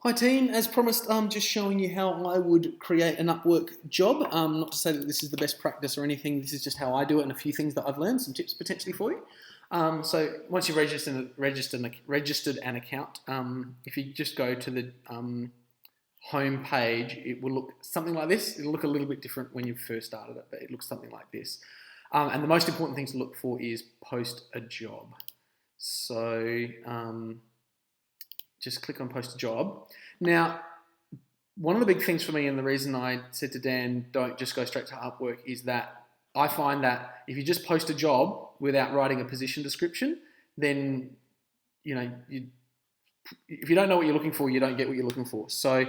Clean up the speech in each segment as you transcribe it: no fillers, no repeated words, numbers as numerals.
Hi team, as promised, I'm just showing you how I would create an UpWork job. Not to say that this is the best practice or anything, this is just how I do it and a few things that I've learned, some tips potentially for you. So once you've registered an account, if you just go to the home page, it will look something like this. It'll look a little bit different when you first started it, but it looks something like this. And the most important thing to look for is post a job. So just click on post a job. Now, one of the big things for me, and the reason I said to Dan, don't just go straight to UpWork, is that I find that if you just post a job without writing a position description, then, if you don't know what you're looking for, you don't get what you're looking for. So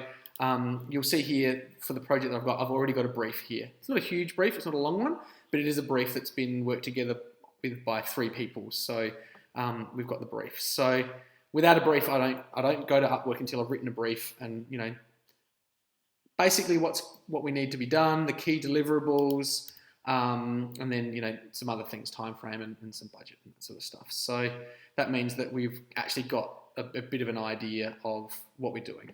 you'll see here for the project that I've already got a brief here. It's not a huge brief, it's not a long one, but it is a brief that's been worked together by 3 people. So we've got the brief. So without a brief, I don't go to UpWork until I've written a brief and, basically what we need to be done, the key deliverables, and then, some other things, time frame and some budget and that sort of stuff. So that means that we've actually got a bit of an idea of what we're doing.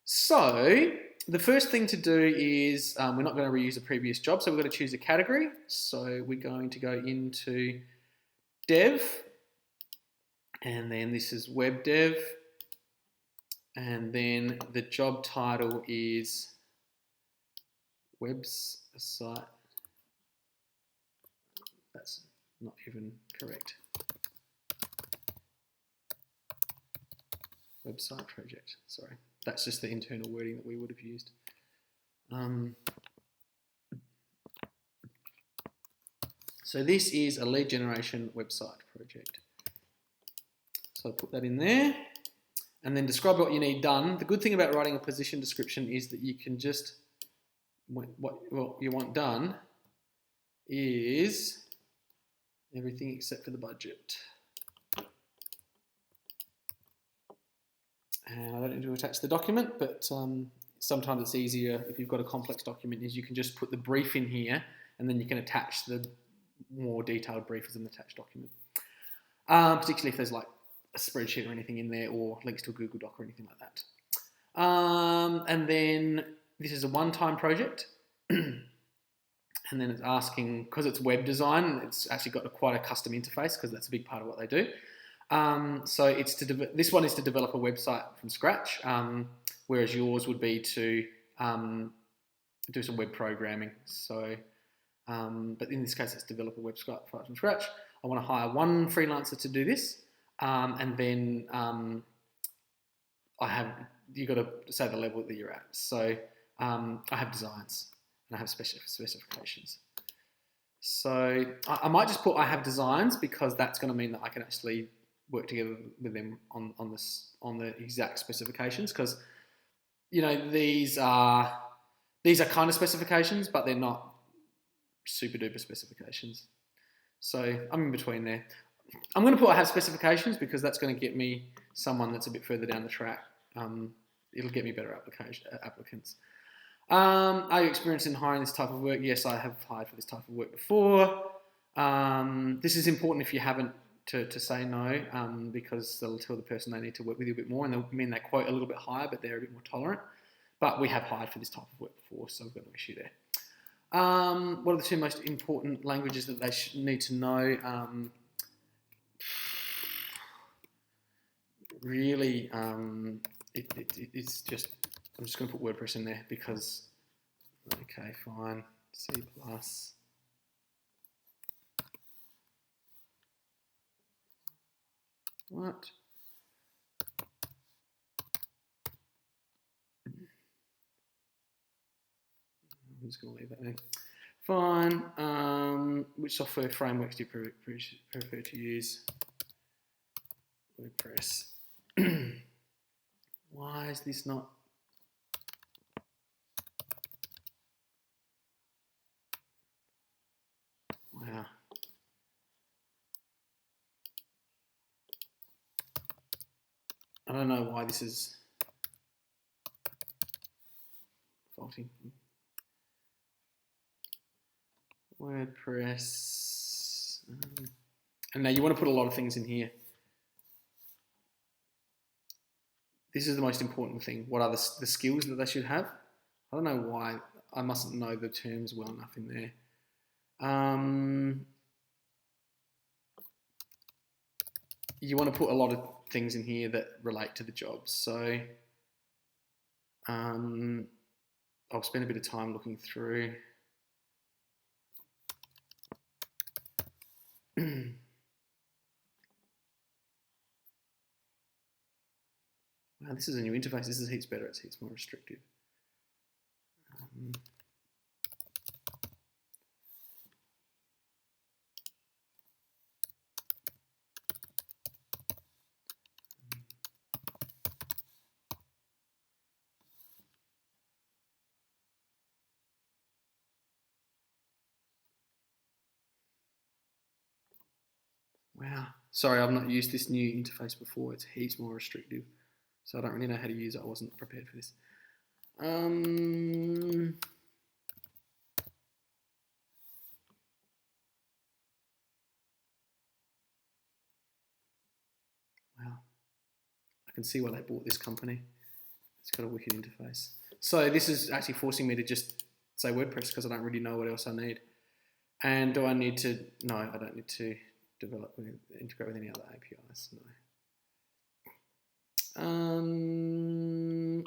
So the first thing to do is we're not going to reuse a previous job, so we're going to choose a category. So we're going to go into dev, and then this is web dev, and then the job title is website. That's not even correct. Website project, sorry. That's just the internal wording that we would have used. So this is a lead generation website project. So I'll put that in there and then describe what you need done. The good thing about writing a position description is that you can just, what you want done is everything except for the budget. And I don't need to attach the document, but sometimes it's easier if you've got a complex document, is you can just put the brief in here and then you can attach the more detailed brief as an attached document. Particularly if there's like a spreadsheet or anything in there, or links to a Google Doc or anything like that. And then this is a one-time project. And then it's asking, because it's web design, it's actually got quite a custom interface because that's a big part of what they do. So it's this one is to develop a website from scratch, whereas yours would be to do some web programming. So, but in this case, it's develop a website from scratch. I want to hire one freelancer to do this, and then you've got to say the level that you're at. So I have designs and I have specifications. So I might just put I have designs because that's going to mean that I can actually work together with them on the exact specifications, because these are kind of specifications, but they're not super duper specifications. So I'm in between there. I'm going to put I have specifications because that's going to get me someone that's a bit further down the track. It'll get me better applicants. Are you experienced in hiring this type of work? Yes, I have hired for this type of work before. This is important if you haven't to say no, because they'll tell the person they need to work with you a bit more, and they'll mean they quote a little bit higher, but they're a bit more tolerant. But we have hired for this type of work before, so we've got no issue there. What are the 2 most important languages that they need to know? Really, it's just, I'm just going to put WordPress in there because, okay, fine, C++. What? I'm just going to leave that there. Fine. Which software frameworks do you prefer to use? WordPress. Why is this not? Wow. I don't know why this is faulty. WordPress. And now you want to put a lot of things in here. this is the most important thing. What are the skills that they should have? I don't know why. I mustn't know the terms well enough in there. You want to put a lot of things in here that relate to the job. So I'll spend a bit of time looking through. Wow, this is a new interface. This is heaps better. It's heaps more restrictive. Wow. Sorry, I've not used this new interface before. It's heaps more restrictive. So I don't really know how to use it. I wasn't prepared for this. Wow. I can see why they bought this company. It's got a wicked interface. So this is actually forcing me to just say WordPress because I don't really know what else I need. And do I need to? No, I don't need to integrate with any other APIs. No. I'm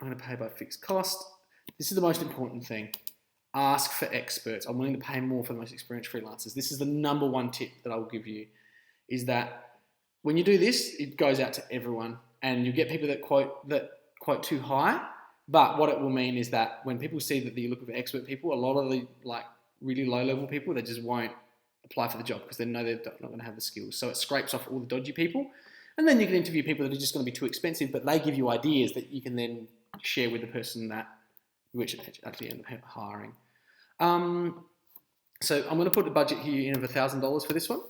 going to pay by fixed cost. This is the most important thing. Ask for experts. I'm willing to pay more for the most experienced freelancers. This is the number one tip that I will give you, is that when you do this, it goes out to everyone, and you get people that quote too high. But what it will mean is that when people see that you're looking for expert people, a lot of the really low level people, they just won't apply for the job because they know they're not going to have the skills. So it scrapes off all the dodgy people, and then you can interview people that are just going to be too expensive, but they give you ideas that you can then share with the person that which actually end up hiring. So I'm going to put a budget here in of $1,000 for this one,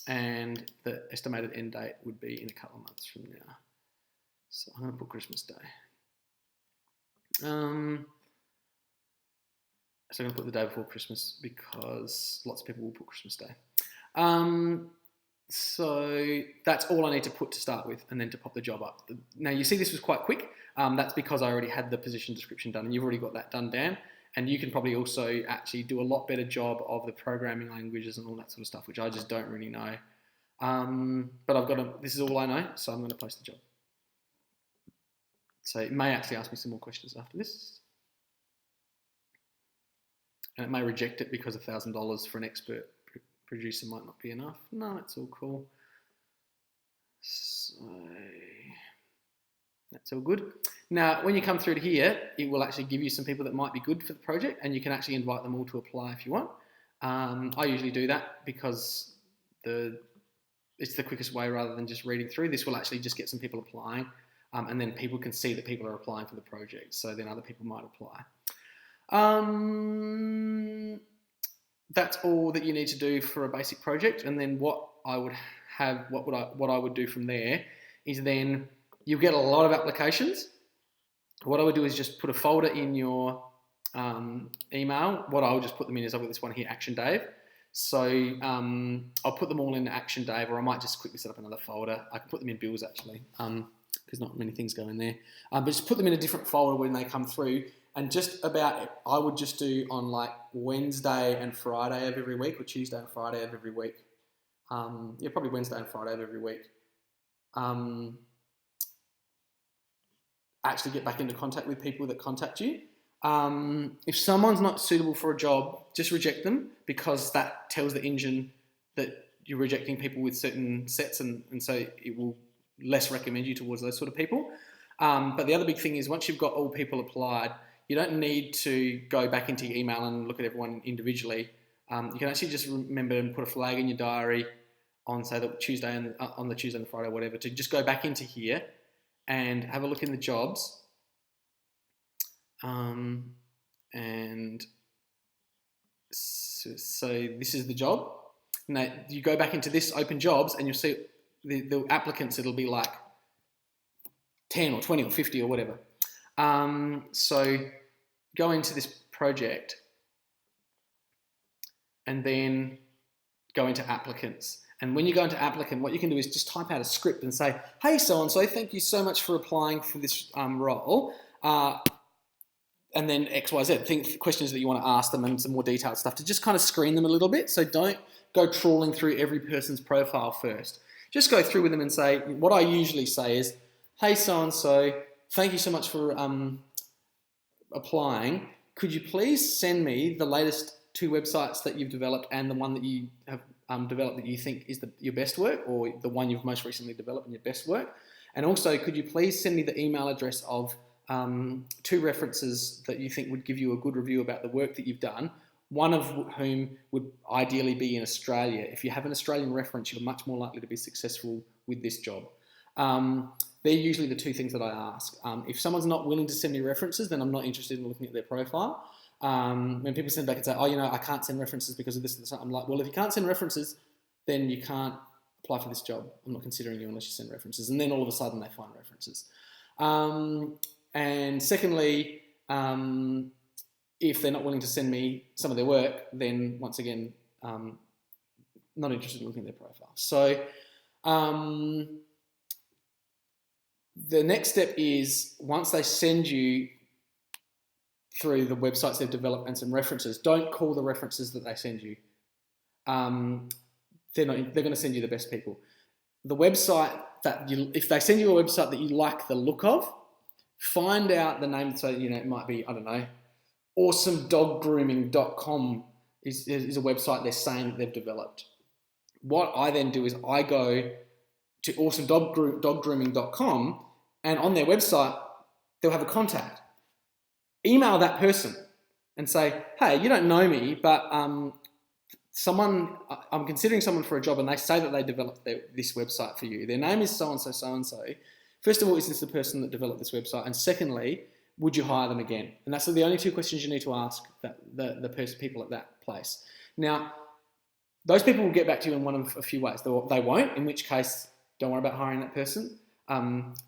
and the estimated end date would be in a couple of months from now. So I'm going to put Christmas Day. So I'm going to put the day before Christmas because lots of people will put Christmas Day. So that's all I need to put to start with, and then to pop the job up. Now you see this was quite quick. That's because I already had the position description done, and you've already got that done, Dan. And you can probably also actually do a lot better job of the programming languages and all that sort of stuff, which I just don't really know. But this is all I know, so I'm going to post the job. So it may actually ask me some more questions after this. And it may reject it because $1,000 for an expert producer might not be enough. No, it's all cool. So that's all good. Now, when you come through to here, it will actually give you some people that might be good for the project, and you can actually invite them all to apply if you want. I usually do that because it's the quickest way rather than just reading through. This will actually just get some people applying, and then people can see that people are applying for the project, so then other people might apply. That's all that you need to do for a basic project, and then what I would do from there is then you'll get a lot of applications. What I would do is just put a folder in your email. What I'll just put them in is I've got this one here, Action Dave. So I'll put them all in Action Dave, or I might just quickly set up another folder. I can put them in bills actually, because not many things go in there. But just put them in a different folder when they come through. And just about, I would just do on like Wednesday and Friday of every week, or Tuesday and Friday of every week. Probably Wednesday and Friday of every week. Actually get back into contact with people that contact you. If someone's not suitable for a job, just reject them, because that tells the engine that you're rejecting people with certain sets, and so it will less recommend you towards those sort of people. But the other big thing is, once you've got all people applied, you don't need to go back into your email and look at everyone individually. You can actually just remember and put a flag in your diary on, say, the Tuesday and on the Tuesday and Friday, whatever, to just go back into here and have a look in the jobs. And so this is the job. Now you go back into this open jobs, and you'll see the applicants. It'll be like 10 or 20 or 50 or whatever. So go into this project and then go into applicants. And when you go into applicant, what you can do is just type out a script and say, hey, so-and-so, thank you so much for applying for this role. And then X, Y, Z, think questions that you want to ask them and some more detailed stuff to just kind of screen them a little bit. So don't go trawling through every person's profile first. Just go through with them and say, what I usually say is, hey, so-and-so, thank you so much for applying. Could you please send me the latest 2 websites that you've developed and the one that you have developed that you think is your best work, or the one you've most recently developed and your best work? And also, could you please send me the email address of 2 references that you think would give you a good review about the work that you've done, one of whom would ideally be in Australia. If you have an Australian reference, you're much more likely to be successful with this job. They're usually the 2 things that I ask. If someone's not willing to send me references, then I'm not interested in looking at their profile. When people send back and say, oh, I can't send references because of this and this, I'm like, well, if you can't send references, then you can't apply for this job. I'm not considering you unless you send references. And then all of a sudden they find references. And secondly, if they're not willing to send me some of their work, then once again, not interested in looking at their profile. So the next step is, once they send you through the websites they've developed and some references, don't call the references that they send you. They're going to send you the best people. The website if they send you a website that you like the look of, find out the name. So, it might be, I don't know, awesomedoggrooming.com is a website they're saying that they've developed. What I then do is I go to awesomedoggrooming.com, and on their website, they'll have a contact. Email that person and say, hey, you don't know me, but I'm considering someone for a job, and they say that they developed this website for you. Their name is so-and-so, so-and-so. First of all, is this the person that developed this website? And secondly, would you hire them again? And that's the only 2 questions you need to ask the people at that place. Now, those people will get back to you in one of a few ways. They won't, in which case, don't worry about hiring that person.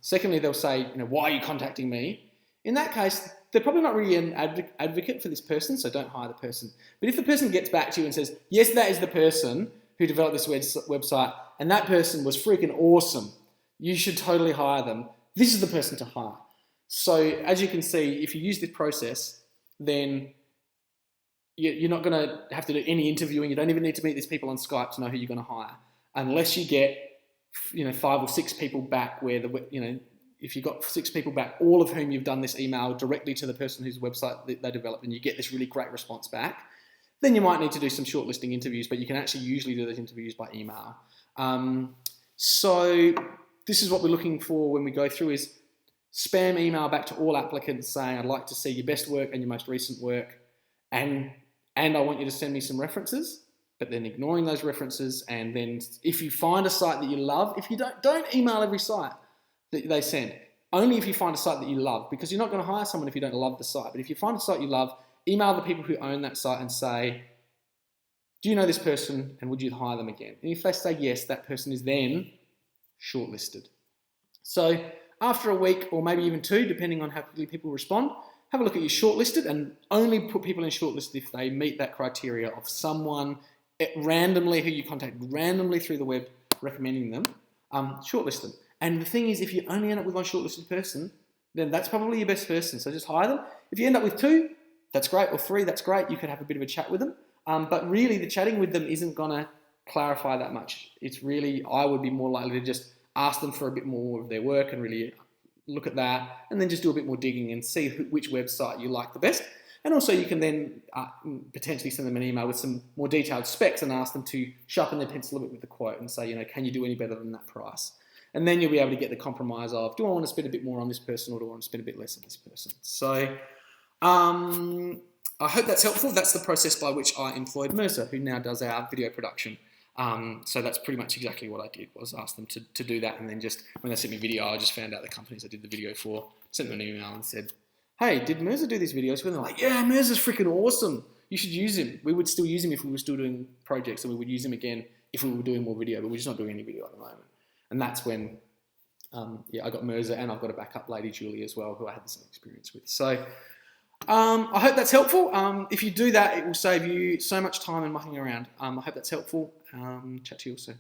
Secondly, they'll say, why are you contacting me? In that case, they're probably not really an advocate for this person, so don't hire the person. But if the person gets back to you and says, yes, that is the person who developed this website, and that person was freaking awesome, you should totally hire them, this is the person to hire. So as you can see, if you use this process, then you're not going to have to do any interviewing. You don't even need to meet these people on Skype to know who you're going to hire, unless you get 5 or 6 people back where if you've got 6 people back, all of whom you've done this email directly to the person whose website they developed, and you get this really great response back, then you might need to do some shortlisting interviews, but you can actually usually do those interviews by email. So this is what we're looking for when we go through is spam email back to all applicants saying, I'd like to see your best work and your most recent work, and I want you to send me some references, but then ignoring those references. And then if you find a site that you love, if you don't email every site that they send, only if you find a site that you love, because you're not going to hire someone if you don't love the site. But if you find a site you love, email the people who own that site and say, do you know this person and would you hire them again? And if they say yes, that person is then shortlisted. So after a week or maybe even 2, depending on how quickly people respond, have a look at your shortlisted and only put people in shortlisted if they meet that criteria of someone randomly who you contacted randomly through the web recommending them, shortlist them. And the thing is, if you only end up with one shortlisted person, then that's probably your best person. So just hire them. If you end up with 2, that's great, or 3, that's great. You could have a bit of a chat with them. But really, the chatting with them isn't going to clarify that much. It's really, I would be more likely to just ask them for a bit more of their work and really look at that, and then just do a bit more digging and see which website you like the best. And also you can then potentially send them an email with some more detailed specs and ask them to sharpen their pencil a bit with the quote and say, can you do any better than that price? And then you'll be able to get the compromise of, do I want to spend a bit more on this person or do I want to spend a bit less on this person? So I hope that's helpful. That's the process by which I employed Mercer, who now does our video production. So that's pretty much exactly what I did, was ask them to do that. And then just when they sent me video, I just found out the companies I did the video for, sent them an email and said, hey, did Mercer do these videos? And they're like, yeah, Mercer's freaking awesome. You should use him. We would still use him if we were still doing projects, and we would use him again if we were doing more video, but we're just not doing any video at the moment. And that's when, I got Mercer, and I've got a backup lady, Julie, as well, who I had the same experience with. So I hope that's helpful. If you do that, it will save you so much time and mucking around. I hope that's helpful. Chat to you all soon.